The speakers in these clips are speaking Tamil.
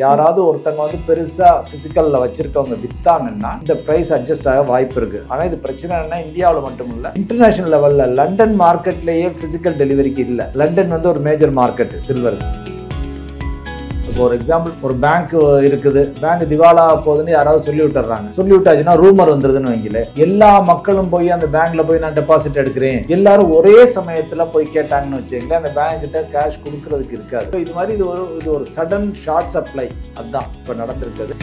யாராவது ஒருத்தங்க வந்து பெருசா பிசிக்கல்ல வச்சிருக்கவங்க வித்தாங்கன்னா இந்த பிரைஸ் அட்ஜஸ்ட் ஆக வாய்ப்பு இருக்கு. ஆனா இது பிரச்சனை என்ன, இந்தியாவில் மட்டும் இல்ல, இன்டர்நேஷனல் லெவல்ல லண்டன் மார்க்கெட்லயே பிசிக்கல் டெலிவரிக்கு இல்ல. லண்டன் வந்து ஒரு மேஜர் மார்க்கெட் சில்வர். இப்போ ஒரு எக்ஸாம்பிள், ஒரு பேங்க் இருக்குது, பேங்க் திவாலா போகுதுன்னு யாராவது சொல்லி விட்டுறாங்க. சொல்லி விட்டாச்சுன்னா ரூமர் வந்துருதுன்னு வைங்களே, எல்லா மக்களும் போய் அந்த பேங்க்ல போய் நான் டெபாசிட் எடுக்கிறேன் எல்லாரும் ஒரே சமயத்துல போய் கேட்டாங்கன்னு வச்சுங்களேன், அந்த பேங்க் கிட்ட கேஷ் கொடுக்கறதுக்கு இருக்காது. இது மாதிரி இது ஒரு சடன் ஷார்ட் சப்ளை, அதுதான் இப்ப நடந்திருக்குது.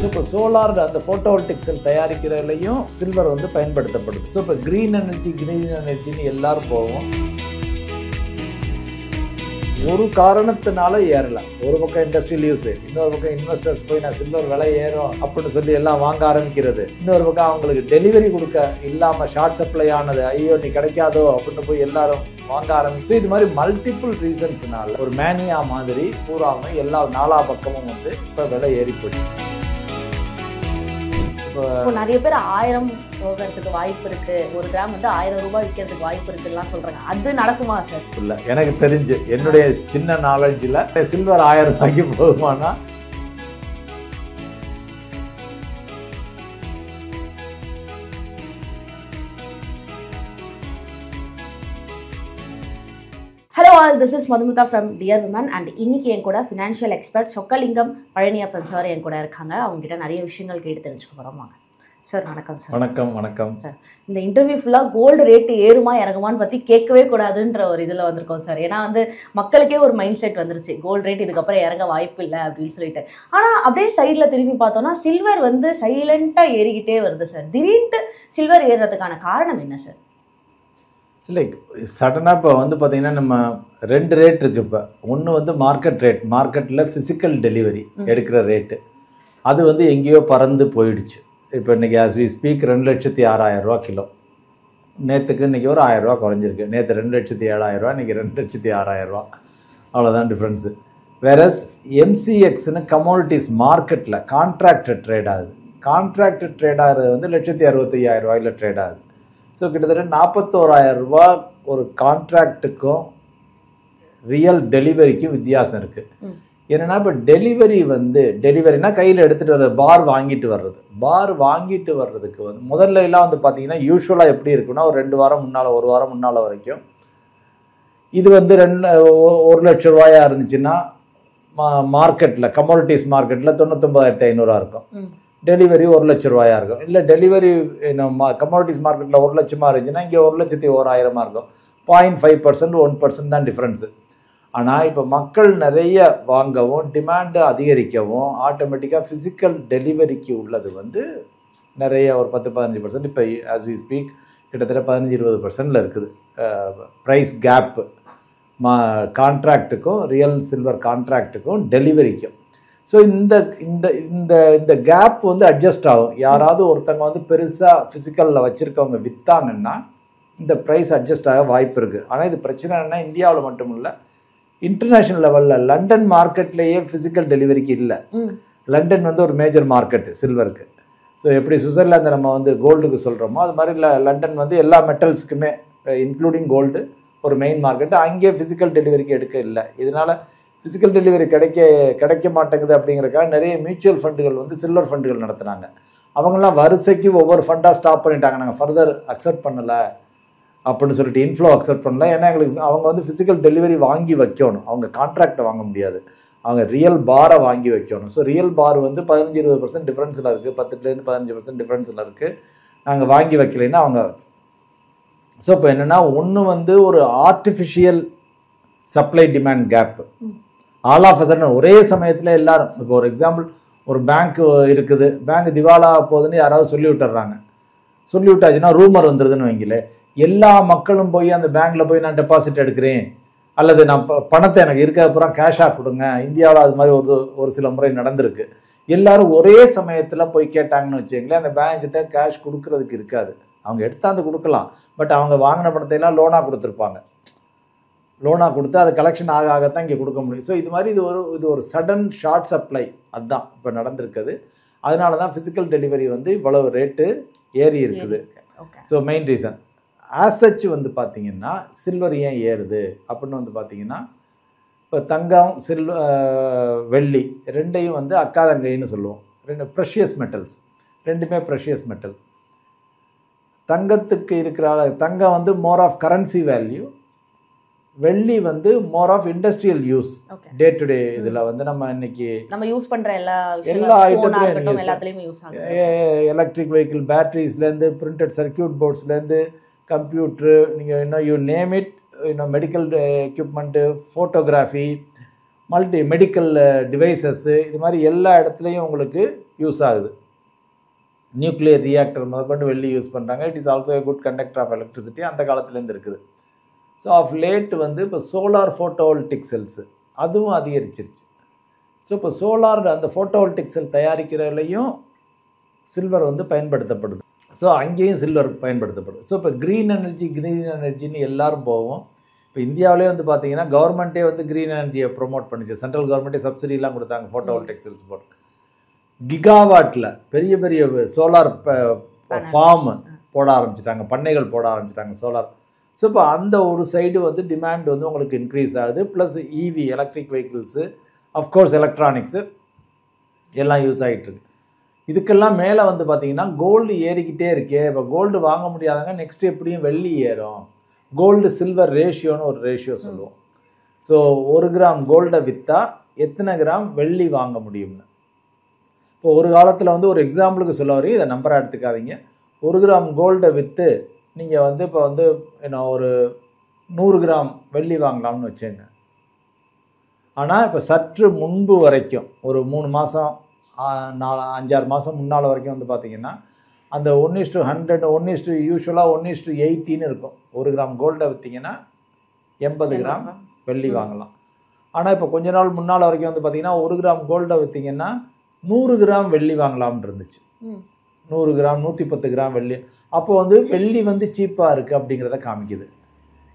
இப்போ சோலார் அந்த போட்டோவோல்டிக் செல் தயாரிக்கிறதுலையும் சில்வர் வந்து பயன்படுத்தப்படுது. ஸோ இப்போ கிரீன் எனர்ஜின்னு எல்லாரும் போவோம். ஒரு காரணத்தினால ஏறல. ஒரு பக்கம் இண்டஸ்ட்ரியல் யூஸ், இன்னொரு பக்கம் இன்வெஸ்டர்ஸ் போய் நான் சில்வர் விலை ஏறும் அப்படின்னு சொல்லி எல்லாம் வாங்க ஆரம்பிக்கிறது. இன்னொரு பக்கம் அவங்களுக்கு டெலிவரி கொடுக்க இல்லாம ஷார்ட் சப்ளை ஆனது, ஐயோ நீ கிடைக்காதோ அப்படின்னு போய் எல்லாரும் வாங்க ஆரம்பிச்சு, இது மாதிரி மல்டிபிள் ரீசன்ஸ்னால ஒரு மேனியா மாதிரி பூராம எல்லா நாலா பக்கமும் வந்து இப்ப விலை ஏறி போச்சு. இப்போ நிறைய பேர் 1000 போகிறதுக்கு வாய்ப்பு இருக்கு, ஒரு கிராம் வந்து 1000 ரூபாய் விற்கிறதுக்கு வாய்ப்பு இருக்குலாம் சொல்றாங்க. அது நடக்குமா சார்? இல்ல, எனக்கு தெரிஞ்சு என்னுடைய சின்ன நாலேஜ்ல சில்வர் 1000 ரூபாய்க்கு போகுமானா hello all, this is Madhumita from dear women and இன்னைக்கு என் கூட financial expert Chockalingam Palaniappan sir என் கூட இருக்காங்க. அவங்ககிட்ட நிறைய விஷயங்கள் கேட்டு தெரிஞ்சுக்க போகிறோம். வாங்க சார். வணக்கம் சார். வணக்கம். வணக்கம் சார். இந்த இன்டர்வியூ ஃபுல்லாக கோல்டு ரேட்டு ஏறுமா இறங்குமான்னு பற்றி கேட்கவே கூடாதுன்ற ஒரு இதில் வந்திருக்கோம் சார். ஏன்னா வந்து மக்களுக்கே ஒரு மைண்ட் செட் வந்துருச்சு, கோல்டு ரேட் இதுக்கப்புறம் இறங்க வாய்ப்பு இல்லை அப்படின்னு சொல்லிட்டு. ஆனால் அப்படியே சைடில் திரும்பி பார்த்தோம்னா சில்வர் வந்து சைலண்ட்டாக ஏறிக்கிட்டே வருது சார். திடீர்னு சில்வர் ஏறுறதுக்கான காரணம் என்ன சார்? இல்லை, சடனாக இப்போ வந்து பார்த்தீங்கன்னா நம்ம 2 ரேட் இருக்குது. இப்போ ஒன்று வந்து மார்க்கெட் ரேட், மார்க்கெட்டில் ஃபிசிக்கல் டெலிவரி எடுக்கிற ரேட்டு, அது வந்து எங்கேயோ பறந்து போயிடுச்சு. இப்போ இன்றைக்கி ஆஸ் வி ஸ்பீக் 2,06,000 ரூபா கிலோ. நேற்றுக்கு இன்றைக்கி ஒரு 1000 ரூபா குறைஞ்சிருக்கு. நேற்று 2,07,000 ரூபா, இன்றைக்கி 2,06,000 ரூபா, அவ்வளோதான் டிஃப்ரென்ஸு. வேறஸ் MCXன்னு கமோடிட்டிஸ் மார்க்கெட்டில் கான்ட்ராக்டட் ட்ரேட் ஆகுது. கான்ட்ராக்டட் ட்ரேட் ஆகிறது வந்து 1,65,000 ரூபாயில் ட்ரேட் ஆகுது. ஸோ கிட்டத்தட்ட 41,000 ரூபா ஒரு கான்ட்ராக்டுக்கும் ரியல் டெலிவரிக்கும் வித்தியாசம் இருக்குது. என்னென்னா இப்போ டெலிவரினா கையில் எடுத்துகிட்டு வர்றது, பார் வாங்கிட்டு வர்றதுக்கு வந்து முதல்ல எல்லாம் வந்து பார்த்தீங்கன்னா யூஸ்வலாக எப்படி இருக்குன்னா, ஒரு 2 வாரம் முன்னால், 1 வாரம் முன்னால் வரைக்கும் இது வந்து 1 லட்சம் ரூபாயா இருந்துச்சுன்னா மார்க்கெட்டில், கமோடிட்டிஸ் மார்க்கெட்டில் 99,500 இருக்கும். டெலிவரி 1 லட்சம் ரூபாயா இருக்கும். இல்லை டெலிவரி கமோடிட்டிஸ் மார்க்கெட்டில் 1 லட்சமாக இருந்துச்சுன்னா இங்கே 1,01,000 இருக்கும். 0.5%, 1% தான் டிஃப்ரென்ஸு. ஆனால் இப்போ மக்கள் நிறைய வாங்கவும் டிமாண்டு அதிகரிக்கவும் ஆட்டோமேட்டிக்காக ஃபிசிக்கல் டெலிவரிக்கு உள்ளது வந்து நிறைய ஒரு 10-15%, இப்போ ஆஸ் வி ஸ்பீக் கிட்டத்தட்ட 15-20% இருக்குது ப்ரைஸ் கேப்பு கான்ட்ராக்டுக்கும், ரியல் சில்வர் கான்ட்ராக்டுக்கும் டெலிவரிக்கும். ஸோ இந்த கேப் வந்து அட்ஜஸ்ட் ஆகும். யாராவது ஒருத்தங்க வந்து பெருசாக ஃபிசிக்கலில் வச்சுருக்கவங்க விற்றாங்கன்னா இந்த ப்ரைஸ் அட்ஜஸ்ட் ஆக வாய்ப்பு இருக்குது. ஆனால் இது பிரச்சனை என்ன, இந்தியாவில் மட்டும் இல்லை, இன்டர்நேஷனல் லெவலில் லண்டன் மார்க்கெட்லேயே ஃபிசிக்கல் டெலிவரிக்கு இல்லை. லண்டன் வந்து ஒரு மேஜர் மார்க்கெட்டு சில்வருக்கு. ஸோ எப்படி சுவிட்சர்லாந்து நம்ம வந்து கோல்டுக்கு சொல்கிறோமோ அது மாதிரி லண்டன் வந்து எல்லா மெட்டல்ஸுக்குமே இன்க்ளூடிங் கோல்டு ஒரு மெயின் மார்க்கெட்டு. அங்கேயே ஃபிசிக்கல் டெலிவரிக்கு எடுக்க இல்லை. இதனால் ஃபிசிக்கல் டெலிவரி கிடைக்க மாட்டேங்குது. அப்படிங்கிறக்காக நிறைய மியூச்சுவல் ஃபண்டுகள் வந்து சில்வர் ஃபண்டுகள் நடத்துனாங்க. அவங்களாம் வரிசைக்கு ஒவ்வொரு ஃபண்டாக ஸ்டாப் பண்ணிட்டாங்க. நாங்கள் ஃபர்தர் அக்செப்ட் பண்ணலை அப்படின்னு சொல்லிட்டு, இன்ஃப்ளோ அக்செப்ட் பண்ணல. ஏன்னா எங்களுக்கு அவங்க வந்து ஃபிசிக்கல் டெலிவரி வாங்கி வைக்கணும், அவங்க கான்ட்ராக்டை வாங்க முடியாது, அவங்க ரியல் பாரை வாங்கி வைக்கணும். ஸோ ரியல் பார் வந்து 15-20% டிஃப்ரென்ஸில் இருக்குது, 10-15% டிஃப்ரென்ஸில் இருக்குது. நாங்கள் வாங்கி வைக்கலைன்னா அவங்க. ஸோ இப்போ என்னென்னா, ஒன்று வந்து ஒரு artificial supply demand gap. All of a sudden ஒரே சமயத்தில் எல்லாரும், இப்போ ஒரு எக்ஸாம்பிள், ஒரு பேங்க் இருக்குது, பேங்க் திவாலா போகுதுன்னு யாராவது சொல்லி விட்டுறாங்க. சொல்லி விட்டாச்சுன்னா ரூமர் வந்துருதுன்னு வைங்களே, எல்லா மக்களும் போய் அந்த பேங்க்ல போய் நான் டெபாசிட் எடுக்கிறேன் அல்லது நான் பணத்தை எனக்கு இருக்க அப்புறம் கேஷாக கொடுங்க. இந்தியாவில் அது மாதிரி ஒரு சில முறை நடந்திருக்கு. எல்லாரும் ஒரே சமயத்தில் போய் கேட்டாங்கன்னு வச்சுங்களேன், அந்த பேங்க்கிட்ட கேஷ் கொடுக்கறதுக்கு இருக்காது. அவங்க எடுத்தாந்து கொடுக்கலாம், பட் அவங்க வாங்கின பணத்தை எல்லாம் லோனாக கொடுத்துருப்பாங்க. லோனாக கொடுத்து அது கலெக்ஷன் ஆகத்தான் இங்கே கொடுக்க முடியும். ஸோ இது மாதிரி இது ஒரு சடன் ஷார்ட் சப்ளை, அதுதான் இப்போ நடந்திருக்குது. அதனால தான் ஃபிசிக்கல் டெலிவரி வந்து இவ்வளவு ரேட்டு ஏறி இருக்குது. So main reason. As such வந்து பார்த்தீங்கன்னா சில்வர் ஏன் ஏறுது அப்படின்னு வந்து பார்த்தீங்கன்னா, இப்போ தங்கம் வெள்ளி ரெண்டையும் வந்து அக்கா தங்கைன்னு சொல்லுவோம். ரெண்டு ப்ரெஷியஸ் மெட்டல்ஸ், ரெண்டுமே ப்ரெஷியஸ் மெட்டல். தங்கத்துக்கு இருக்கிற தங்கம் வந்து மோர் ஆஃப் கரன்சி வேல்யூ, வெள்ளி வந்து more of industrial use. Day to day இதில் வந்து நம்ம இன்னைக்கு நம்ம யூஸ் பண்ற எல்லா ஐட்டத்துலையும் எல்லாத்துலயும் யூஸ் ஆகுது. எலக்ட்ரிக் வெஹிக்கிள் பேட்டரிஸ்லேருந்து பிரிண்டட் சர்க்கியூட் போர்ட்ஸ்லேருந்து கம்ப்யூட்ரு, நீங்கள் இன்னும் யூ நேம் இட், இன்னும் medical equipment, photography, medical devices, இது மாதிரி எல்லா இடத்துலையும் உங்களுக்கு யூஸ் ஆகுது. நியூக்ளியர் ரியாக்டர் முதற்கொண்டு வெள்ளி யூஸ் பண்ணுறாங்க. It is also a good conductor of electricity. அந்த காலத்துலேருந்து இருக்குது. ஸோ ஆஃப் லேட் வந்து இப்போ சோலார் ஃபோட்டோவோல்டிக் செல்ஸு அதுவும் அதிகரிச்சிருச்சு. ஸோ இப்போ சோலார் அந்த ஃபோட்டோவோல்டிக் செல் தயாரிக்கிறதுலையும் சில்வர் வந்து பயன்படுத்தப்படுது. ஸோ அங்கேயும் சில்வர் பயன்படுத்தப்படுது. ஸோ இப்போ க்ரீன் எனர்ஜின்னு எல்லாரும் போவோம். இப்போ இந்தியாவிலே வந்து பார்த்தீங்கன்னா கவர்மெண்ட்டே வந்து க்ரீன் எனர்ஜியை ப்ரொமோட் பண்ணிச்சு. சென்ட்ரல் கவர்மெண்ட்டே சப்சிடிலாம் கொடுத்தாங்க ஃபோட்டோவோல்டிக் செல்ஸ் போட்டு. கிகாவாட்டில் பெரிய பெரிய சோலார் ஃபார்ம் போட ஆரம்பிச்சிட்டாங்க, பண்ணைகள் போட ஆரம்பிச்சிட்டாங்க சோலார். ஸோ இப்போ அந்த ஒரு சைடு வந்து டிமாண்ட் வந்து உங்களுக்கு இன்க்ரீஸ் ஆகுது. Plus EV electric vehicles, of course electronics எல்லாம் யூஸ் ஆகிட்டு இருக்கு. இதுக்கெல்லாம் மேலே வந்து பார்த்தீங்கன்னா கோல்டு ஏறிக்கிட்டே இருக்கே. இப்போ கோல்டு வாங்க முடியாதவங்க நெக்ஸ்ட் எப்படியும் வெள்ளி ஏறும். கோல்டு சில்வர் ரேஷியோன்னு ஒரு ரேஷியோ சொல்லுவோம். ஸோ 1 கிராம் கோல்டை விற்றா எத்தனை கிராம் வெள்ளி வாங்க முடியும்னு. இப்போ ஒரு காலத்தில் வந்து ஒரு எக்ஸாம்பிளுக்கு சொல்ல வரையும், இதை நம்பராக எடுத்துக்காதீங்க. 1 கிராம் கோல்டை விற்று நீங்கள் வந்து இப்போ வந்து என்ன ஒரு 100 கிராம் வெள்ளி வாங்கலாம்னு வச்சுங்க. ஆனால் இப்போ சற்று முன்பு வரைக்கும் ஒரு 3 மாதம் 5-6 மாதம் முன்னால் வரைக்கும் வந்து பார்த்திங்கன்னா அந்த 1:100 யூஸ்வலாக 1:80ன்னு இருக்கும். 1 கிராம் கோல்டை விற்றீங்கன்னா 80 கிராம் வெள்ளி வாங்கலாம். ஆனால் இப்போ கொஞ்ச நாள் முன்னால் வரைக்கும் வந்து பார்த்திங்கன்னா 1 கிராம் கோல்டை விற்றீங்கன்னா 100 கிராம் வெள்ளி வாங்கலாம்னு இருந்துச்சு. 100 கிராம் 110 கிராம் வெள்ளி. அப்போ வந்து வெள்ளி வந்து சீப்பாக இருக்குது அப்படிங்கிறத காமிக்குது.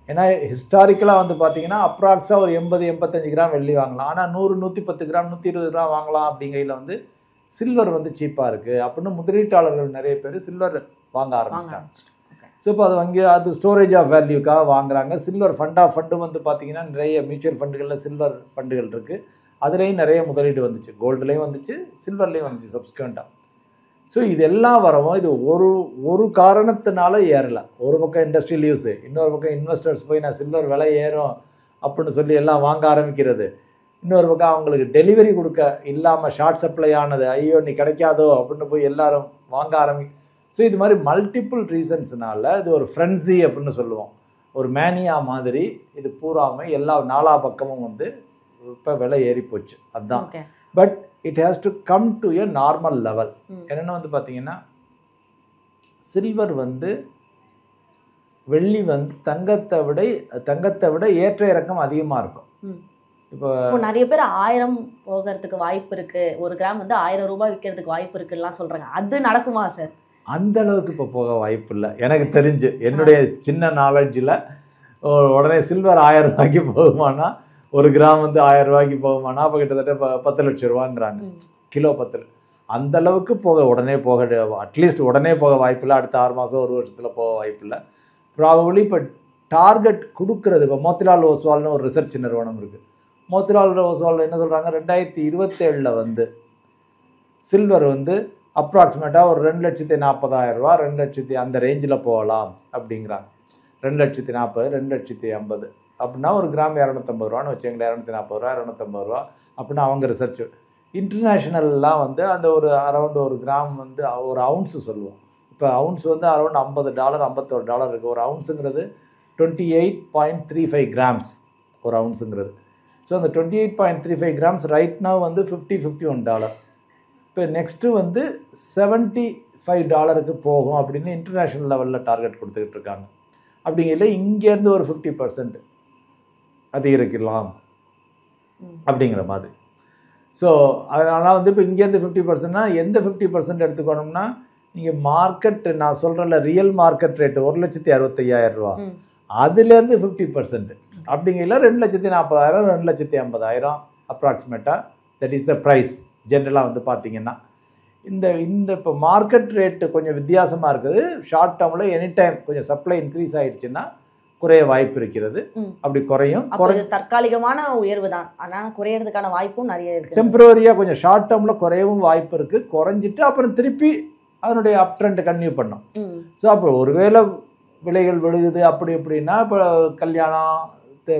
ஏன்னா ஹிஸ்டாரிக்கலாக வந்து பார்த்தீங்கன்னா அப்ராக்ஸாக ஒரு 80-85 கிராம் வெள்ளி வாங்கலாம். ஆனால் 100-110 கிராம் 120 கிராம் வாங்கலாம் அப்படிங்கையில் வந்து சில்வர் வந்து சீப்பாக இருக்குது அப்படின்னு முதலீட்டாளர்கள் நிறைய பேர் சில்வர் வாங்க ஆரம்பிச்சிட்டாங்க. ஸோ இப்போ அது ஸ்டோரேஜ் ஆஃப் வேல்யூக்காக வாங்குறாங்க. சில்வர் ஃபண்டும் வந்து பார்த்தீங்கன்னா நிறைய மியூச்சுவல் ஃபண்டுகளில் சில்வர் ஃபண்டுகள் இருக்குது. அதுலேயும் நிறைய முதலீடு வந்துச்சு. கோல்டுலேயும் வந்துச்சு, சில்வர்லேயும் வந்துச்சு சப்ஸ்கிவெண்ட்டாக. ஸோ இதெல்லாம் வரவும் இது ஒரு காரணத்தினால ஏறலை. ஒரு பக்கம் இண்டஸ்ட்ரியல் யூஸு, இன்னொரு பக்கம் இன்வெஸ்டர்ஸ் போய் நான் சில்வர் விலை ஏறும் அப்படின்னு சொல்லி எல்லாம் வாங்க ஆரம்பிக்கிறது. இன்னொரு பக்கம் அவங்களுக்கு டெலிவரி கொடுக்க இல்லாமல் ஷார்ட் சப்ளை ஆனது, ஐயோ நீ கிடைக்காதோ அப்படின்னு போய் எல்லாரும் வாங்க ஸோ இது மாதிரி மல்டிப்புள் ரீசன்ஸ்னால இது ஒரு ஃப்ரென்சி அப்படின்னு சொல்லுவோம். ஒரு மேனியா மாதிரி இது பூராமல் எல்லா 4 பக்கமும் வந்து இப்போ விலை ஏறி போச்சு. அதுதான். But it has to come to a normal level. என்னென்னு வந்து பார்த்தீங்கன்னா சில்வர் வந்து வெள்ளி வந்து தங்கத்தை விட ஏற்ற இறக்கம் அதிகமாக இருக்கும். இப்போ நிறைய பேர் 1000 போகிறதுக்கு வாய்ப்பு இருக்கு, 1 கிராம் வந்து 1000 ரூபாய் விற்கிறதுக்கு வாய்ப்பு இருக்குலாம் சொல்றாங்க. அது நடக்குமா சார்? அந்த அளவுக்கு இப்போ போக வாய்ப்பு இல்லை எனக்கு தெரிஞ்சு. என்னுடைய சின்ன நாலேஜில் உடனே சில்வர் 1000 ரூபாய்க்கு போகுமானா, 1 கிராம் வந்து 1000 ரூபாய்க்கு போகுமானா அப்போ கிட்டத்தட்ட 10 லட்சம் ரூபாங்கிறாங்க கிலோ 10. அந்த அளவுக்கு உடனே போக அட்லீஸ்ட் உடனே போக வாய்ப்பு இல்லை. அடுத்த 6 மாதம் 1 வருஷத்தில் போக வாய்ப்பு இல்லை. ப்ராபபிளி இப்போ டார்கெட் கொடுக்கறது, இப்போ மோத்திலால் ஓஸ்வால்னு ஒரு ரிசர்ச் நிறுவனம் இருக்குது. மோத்திலால் ஓஸ்வால் என்ன சொல்கிறாங்க, 2027 வந்து சில்வர் வந்து அப்ராக்சிமேட்டாக ஒரு 2,40,000 ரூபா 2,00,000 அந்த ரேஞ்சில் போகலாம் அப்படிங்கிறாங்க. 2,40,000 2,50,000 அப்படின்னா ஒரு கிராம் 250 ரூபான்னு வச்சுங்களேன். 240 ரூபா 250 ரூபா அப்படின்னா அவங்க ரிசர்ச். இன்டர்நேஷ்னல்லாம் வந்து அந்த ஒரு அரௌண்ட் 1 கிராம் வந்து ஒரு அவுன்ஸு சொல்லுவோம். இப்போ அவுன்ஸ் வந்து அரௌண்ட் $50 $51 இருக்குது. ஒரு அவுன்ஸுங்கிறது 28.35 கிராம்ஸ் ஒரு அவுன்ஸுங்கிறது. ஸோ அந்த 28.35 கிராம்ஸ் ரைட் நவ் வந்து $51. இப்போ நெக்ஸ்ட்டு வந்து $75 போகும் அப்படின்னு இன்டர்நேஷ்னல் லெவலில் டார்கெட் கொடுத்துக்கிட்டு இருக்காங்க. அப்படிங்கல இங்கேருந்து ஒரு 50% அதிகரிக்கலாம் அப்படிங்கிற மாதிரி. ஸோ அதனால் வந்து இப்போ இங்கேருந்து 50%னா எந்த 50% எடுத்துக்கணும்னா, நீங்கள் மார்க்கெட் நான் சொல்கிறேன்ல ரியல் மார்க்கெட் ரேட்டு 1,65,000 ரூபா, அதுலேருந்து 50% அப்படிங்கல 2,40,000 2,50,000 அப்ராக்சிமேட்டாக தட் இஸ் த ப்ரைஸ். ஜென்ரலாக வந்து பார்த்தீங்கன்னா இந்த இப்போ மார்க்கெட் ரேட்டு கொஞ்சம் வித்தியாசமாக இருக்குது. ஷார்ட் டேர்மில் எனி டைம் கொஞ்சம் சப்ளை இன்க்ரீஸ் ஆகிடுச்சுன்னா குறைய வாய்ப்பு இருக்கிறது. அப்படி குறையும். தற்காலிகமான உயர்வு தான், அதனால குறையறதுக்கான வாய்ப்பும் நிறைய இருக்கு. டெம்பரரியா கொஞ்சம் ஷார்ட் டேர்ம்ல குறையவும் வாய்ப்பு இருக்கு. குறைஞ்சிட்டு அப்புறம் திருப்பி அதனுடைய அப் ட்ரெண்ட் கன்டினியூ பண்ணும். ஸோ அப்போ ஒருவேளை விலைகள் விழுகுது அப்படி இப்படின்னா, இப்போ கல்யாணம்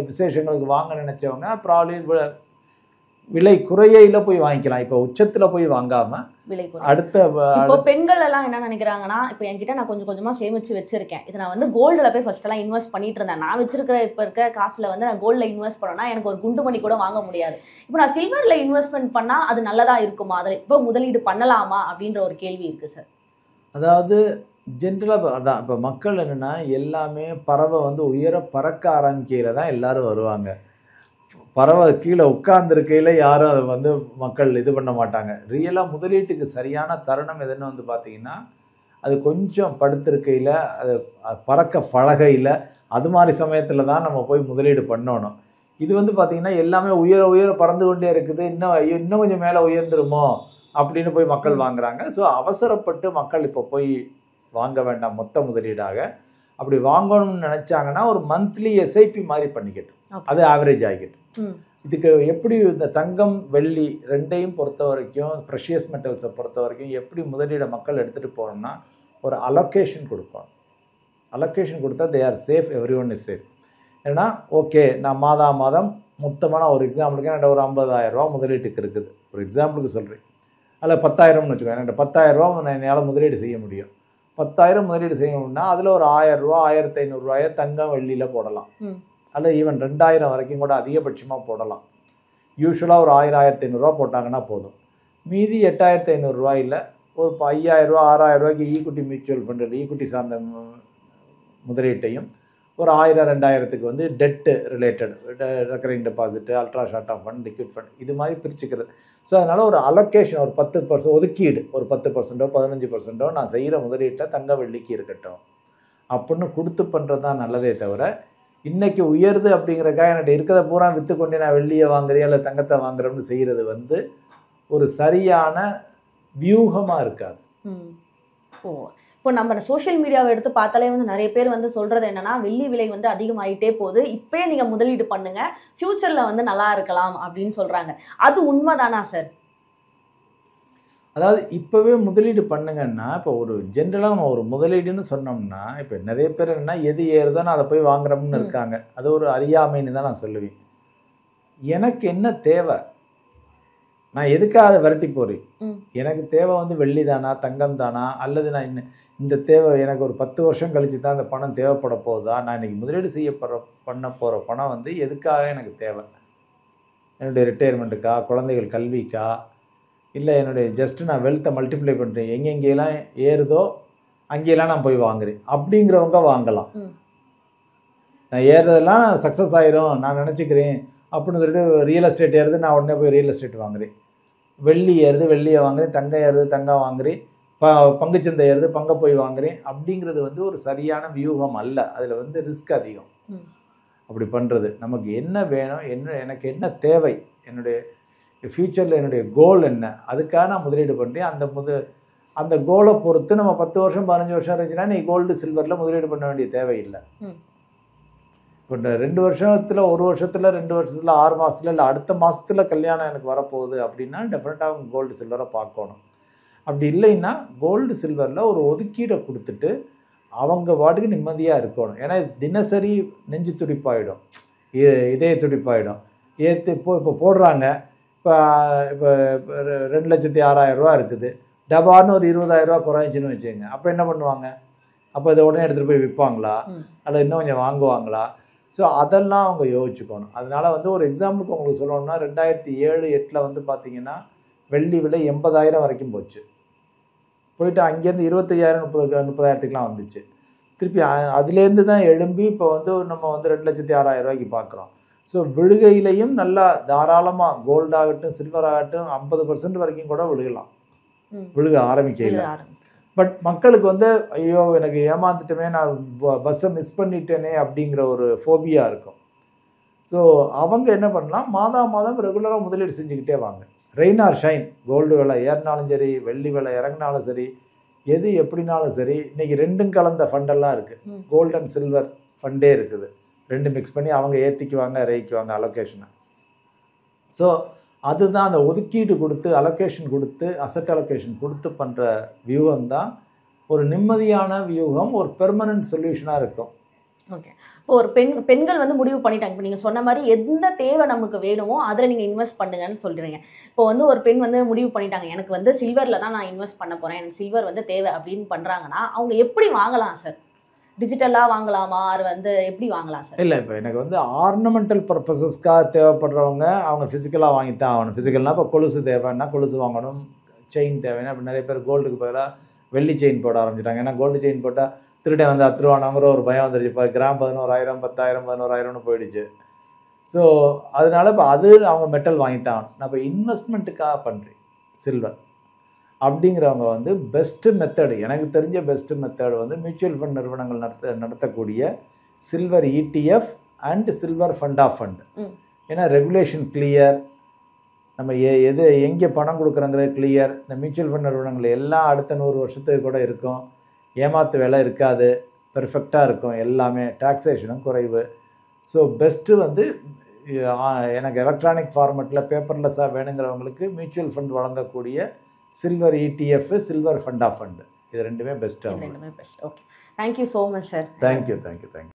விசேஷங்களுக்கு வாங்க நினைச்சவங்க ப்ராப்ளி விலை குறையில போய் வாங்கிக்கலாம். இப்போ உச்சத்துல போய் வாங்காம விலை அடுத்த இப்போ பெண்கள் எல்லாம் என்ன நினைக்கிறாங்கன்னா, இப்போ என்கிட்ட நான் கொஞ்சம் கொஞ்சமா சேமிச்சு வச்சிருக்கேன், இதை நான் வந்து கோல்டுல போய் ஃபர்ஸ்ட் எல்லாம் இன்வெஸ்ட் பண்ணிட்டு இருந்தேன், நான் வச்சிருக்கிற இப்ப இருக்க காசுல வந்து நான் கோல்ட்ல இன்வெஸ்ட் பண்ணனா எனக்கு ஒரு குண்டு மணி கூட வாங்க முடியாது, இப்போ நான் சில்வர்ல இன்வெஸ்ட்மெண்ட் பண்ணா அது நல்லதா இருக்குமா, அதில் இப்போ முதலீடு பண்ணலாமா அப்படின்ற ஒரு கேள்வி இருக்கு சார். அதாவது ஜென்ரலாக அதான் இப்போ மக்கள் என்னென்னா எல்லாமே பறவை வந்து உயர பறக்க ஆரம்பிக்கையில் தான் எல்லாரும் வருவாங்க. பறவை கீழே உட்கார்ந்துருக்கையில் யாரும் அதை வந்து மக்கள் இது பண்ண மாட்டாங்க. ரியலாக முதலீட்டுக்கு சரியான தருணம் எதுன்னு வந்து பார்த்திங்கன்னா, அது கொஞ்சம் படுத்திருக்கையில் அது பறக்க பழகையில் அது மாதிரி சமயத்தில் தான் நம்ம போய் முதலீடு பண்ணணும். இது வந்து பார்த்திங்கன்னா எல்லாமே உயர உயர பறந்து கொண்டே இருக்குது, இன்னும் கொஞ்சம் மேலே உயர்ந்துருமோ அப்படின்னு போய் மக்கள் வாங்குறாங்க. ஸோ அவசரப்பட்டு மக்கள் இப்போ போய் வாங்க வேண்டாம் மொத்த முதலீடாக. அப்படி வாங்கணும்னு நினச்சாங்கன்னா ஒரு மந்த்லி எஸ்ஐபி மாதிரி பண்ணிக்கட்டும், அது ஆவரேஜ் ஆகிக்கட்டும். இதுக்கு எப்படி இந்த தங்கம் வெள்ளி ரெண்டையும் பொறுத்த வரைக்கும், ப்ரெஷியஸ் மெட்டல்ஸை பொறுத்த வரைக்கும் எப்படி முதலீடை மக்கள் எடுத்துகிட்டு போகணும்னா ஒரு அலோகேஷன் கொடுப்போம். அலோகேஷன் கொடுத்தா they are safe, every one is safe. ஏன்னா ஓகே நான் மாதம் மொத்தமான ஒரு எக்ஸாம்பிளுக்கு என்கிட்ட ஒரு 50,000 ரூபா முதலீட்டுக்கு இருக்குது, ஒரு எக்ஸாம்பிளுக்கு சொல்கிறேன். அதில் 10,000ன்னு வச்சுக்கோங்க, என்கிட்ட 10,000 ரூபா என்னால் முதலீடு செய்ய முடியும். 10,000 முதலீடு செய்யணும்னா அதில் ஒரு 1000 ரூபா 1500 ரூபாயை தங்கம் வெள்ளியில் போடலாம். அதில் ஈவன் 2000 வரைக்கும் கூட அதிகபட்சமாக போடலாம். யூஸ்வலாக ஒரு 1000-1500 ரூபா போட்டாங்கன்னா போதும். மீதி 8500 ரூபாயில் ஒரு 5000 ரூபா 6000 ரூபாய்க்கு ஈக்விட்டி மியூச்சுவல் ஃபண்டு ஈக்விட்டி சார்ந்த முதலீட்டையும், ஒரு 1000-2000க்கு வந்து debt related recurring deposit, ultra short of fund, liquid fund, இது மாதிரி பிரிச்சுக்கிறது. ஸோ அதனால் ஒரு அலோகேஷன் ஒரு 10% ஒதுக்கீடு, ஒரு 10%, 15% நான் செய்கிற முதலீட்டை தங்க வெள்ளிக்கு இருக்கட்டும் அப்படின்னு கொடுத்து பண்ணுறது தான் நல்லதே தவிர, இன்றைக்கி உயருது அப்படிங்கிறக்காக என்கிட்ட இருக்கிறத பூரா விற்று கொண்டு நான் வெள்ளியை வாங்குறேன் இல்லை தங்கத்தை வாங்குறேன்னு செய்கிறது வந்து ஒரு சரியான வியூகமாக இருக்காது. இப்போ நம்ம சோஷியல் மீடியாவை எடுத்து பார்த்தாலே வந்து நிறைய பேர் வந்து சொல்றது என்னன்னா, வெள்ளி விலை வந்து அதிகமாயிட்டே போகுது, இப்பயே நீங்க முதலீடு பண்ணுங்க, ஃபியூச்சர்ல வந்து நல்லா இருக்கலாம் அப்படின்னு சொல்றாங்க. அது உண்மைதானா சார்? அதாவது இப்போவே முதலீடு பண்ணுங்கன்னா, இப்போ ஒரு ஜென்ரலாக நம்ம ஒரு முதலீடுன்னு சொன்னோம்னா, இப்போ நிறைய பேர் என்னன்னா எது ஏறுதோ நான் அதை போய் வாங்குறோம்னு இருக்காங்க. அது ஒரு அறியாமைன்னு தான் நான் சொல்லுவேன். எனக்கு என்ன தேவை, நான் எதுக்காக அதை விரட்டி போறேன், எனக்கு தேவை வந்து வெள்ளி தானா தங்கம் தானா, அல்லது நான் இந்த தேவை எனக்கு ஒரு 10 வருஷம் கழிச்சு தான் அந்த பணம் தேவைப்பட போகுதா, நான் இன்னைக்கு முதலீடு பண்ண போகிற பணம் வந்து எதுக்காக எனக்கு தேவை, என்னுடைய ரிட்டையர்மெண்ட்டுக்கா, குழந்தைகள் கல்விக்கா, இல்லை என்னுடைய ஜஸ்ட்டு நான் வெல்த்தை மல்டிப்ளை பண்ணுறேன், எங்கெங்கெல்லாம் ஏறுதோ அங்கேயெல்லாம் நான் போய் வாங்குறேன் அப்படிங்கிறவங்க வாங்கலாம். நான் ஏறுறதெல்லாம் சக்ஸஸ் ஆயிரும் நான் நினச்சிக்கிறேன் அப்படின்னு சொல்லிட்டு ரியல் எஸ்டேட் ஏறுது, நான் உடனே போய் ரியல் எஸ்டேட் வாங்குறேன். வெள்ளி ஏறுது வெள்ளியை வாங்குறேன், தங்கம் ஏறுது தங்கம் வாங்குறேன், பங்குச்சந்தை ஏறுது பங்கை போய் வாங்குறேன். அப்படிங்கிறது வந்து ஒரு சரியான வியூகம் அல்ல. அதில் வந்து ரிஸ்க் அதிகம். அப்படி பண்ணுறது நமக்கு என்ன வேணும், எனக்கு என்ன தேவை, என்னுடைய ஃப்யூச்சரில் என்னுடைய கோல் என்ன, அதுக்காக நான் முதலீடு பண்ணுறேன். அந்த கோலை பொறுத்து நம்ம 10 வருஷம் 15 வருஷம் இருந்துச்சுன்னா நீ கோல்டு சில்வரில் முதலீடு பண்ண வேண்டிய தேவையில்லை. இப்போ 2 வருஷத்தில் 1 வருஷத்தில் 2 வருஷத்தில் 6 மாதத்தில் இல்லை அடுத்த மாதத்தில் கல்யாணம் எனக்கு வரப்போகுது அப்படின்னா டெஃபினட்டாக அவங்க கோல்டு சில்வரை பார்க்கணும். அப்படி இல்லைன்னா கோல்டு சில்வரில் ஒரு ஒதுக்கீடை கொடுத்துட்டு அவங்க பாட்டுக்கு நிம்மதியாக இருக்கணும். ஏன்னா தினசரி நெஞ்சு துடிப்பாயிடும், இதய துடிப்பாயிடும். இப்போ போடுறாங்க, இப்போ 2,06,000 ரூபா இருக்குது, டபார்னு ஒரு 20,000 ரூபா குறைஞ்சின்னு வச்சுங்க. அப்போ என்ன பண்ணுவாங்க, அப்போ இதை உடனே எடுத்துகிட்டு போய் விற்பாங்களா, அல்ல இன்னும் கொஞ்சம் வாங்குவாங்களா? ஸோ அதெல்லாம் அவங்க யோசிச்சுக்கணும். அதனால் வந்து ஒரு எக்ஸாம்பிளுக்கு உங்களுக்கு சொல்லணும்னா 2007-08 வந்து பார்த்திங்கன்னா வெள்ளி விலை 80,000 வரைக்கும் போச்சு. போயிட்டு அங்கேருந்து 25,000-30,000த்துக்குலாம் வந்துச்சு. திருப்பி அதுலேருந்து தான் எழும்பி இப்போ வந்து நம்ம வந்து 2,06,000 ரூபாய்க்கு பார்க்குறோம். ஸோ விழுகையிலையும் நல்லா தாராளமாக கோல்டு ஆகட்டும் சில்வர் ஆகட்டும் 50% வரைக்கும் கூட விழுக ஆரம்பிக்கல. பட் மக்களுக்கு வந்து ஐயோ எனக்கு ஏமாந்துட்டமே, நான் பஸ்ஸை மிஸ் பண்ணிட்டேனே அப்படிங்கிற ஒரு ஃபோபியா இருக்கும். ஸோ அவங்க என்ன பண்ணலாம், மாதம் ரெகுலராக முதலீடு செஞ்சுக்கிட்டே வாங்க. ரெயின் ஆர் ஷைன், கோல்டு விலை ஏறினாலும் சரி வெள்ளி விலை இறங்கினாலும் சரி, எது எப்படினாலும் சரி, இன்னைக்கு ரெண்டும் கலந்த ஃபண்டெல்லாம் இருக்குது. கோல்டு அண்ட் சில்வர் ஃபண்டே இருக்குது. 2 மிக்ஸ் பண்ணி அவங்க ஏற்றிக்குவாங்க இறக்கிக்குவாங்க அலோகேஷனை. ஸோ அதுதான் அந்த ஒதுக்கீடு கொடுத்து அலோகேஷன் கொடுத்து அசட் அலோகேஷன் கொடுத்து பண்ணுற வியூகம் தான் ஒரு நிம்மதியான வியூகம், ஒரு பெர்மனன்ட் சொல்யூஷனாக இருக்கும். ஓகே. இப்போ ஒரு பெண்கள் வந்து முடிவு பண்ணிட்டாங்க. இப்போ நீங்கள் சொன்ன மாதிரி எந்த தேவை நமக்கு வேணுமோ அதில் நீங்கள் இன்வெஸ்ட் பண்ணுங்கன்னு சொல்கிறீங்க. இப்போ வந்து ஒரு பெண் வந்து முடிவு பண்ணிட்டாங்க, எனக்கு வந்து சில்வரில் தான் நான் இன்வெஸ்ட் பண்ண போகிறேன், எனக்கு சில்வர் வந்து தேவை அப்படின்னு பண்ணுறாங்கன்னா அவங்க எப்படி வாங்கலாம் சார்? டிஜிட்டலாக வாங்கலாமா, அது வந்து எப்படி வாங்கலாம் சார்? இல்லை, இப்போ எனக்கு வந்து ஆர்னமெண்டல் பர்பஸஸ்க்காக தேவைப்படுறவங்க அவங்க ஃபிசிக்கலாக வாங்கித்தான் ஆகணும். ஃபிசிக்கல்னால் இப்போ கொலுசு தேவைன்னா கொலுசு வாங்கணும், செயின் தேவைன்னா இப்போ நிறைய பேர் கோல்டுக்கு பதிலாக வெள்ளி செயின் போட ஆரம்பிச்சிட்டாங்க. ஏன்னா கோல்டு செயின் போட்டால் திருடே வந்து அத்துருவானாங்கிற ஒரு பயம் வந்துருச்சு. இப்போ கிராம் 11,000 10,000 11,000ன்னு போயிடுச்சு. ஸோ அதனால இப்போ அது அவங்க மெட்டல் வாங்கித்தான். நான் இப்போ இன்வெஸ்ட்மெண்ட்டுக்காக பண்ணுறேன் சில்வர் அப்படிங்கிறவங்க வந்து பெஸ்ட்டு மெத்தடு, எனக்கு தெரிஞ்ச பெஸ்ட்டு மெத்தடு வந்து மியூச்சுவல் ஃபண்ட் நிறுவனங்கள் நடத்தக்கூடிய silver ETF and silver fund of fund. ஏன்னா ரெகுலேஷன் கிளியர், நம்ம எது எங்கே பணம் கொடுக்குறோங்கிறது கிளியர். இந்த மியூச்சுவல் ஃபண்ட் நிறுவனங்கள் எல்லாம் அடுத்த 100 வருஷத்துக்கு கூட இருக்கும், ஏமாத்து வேலை இருக்காது, பெர்ஃபெக்டாக இருக்கும், எல்லாமே டாக்ஸேஷனும் குறைவு. ஸோ பெஸ்ட்டு வந்து எனக்கு எலக்ட்ரானிக் ஃபார்மேட்டில் பேப்பர்லெஸ்ஸாக வேணுங்கிறவங்களுக்கு மியூச்சுவல் ஃபண்ட் வழங்கக்கூடிய silver ETF, silver fund of fund, இது ரெண்டுமே பெஸ்ட்டாக. Okay, thank you so much sir. Thank you.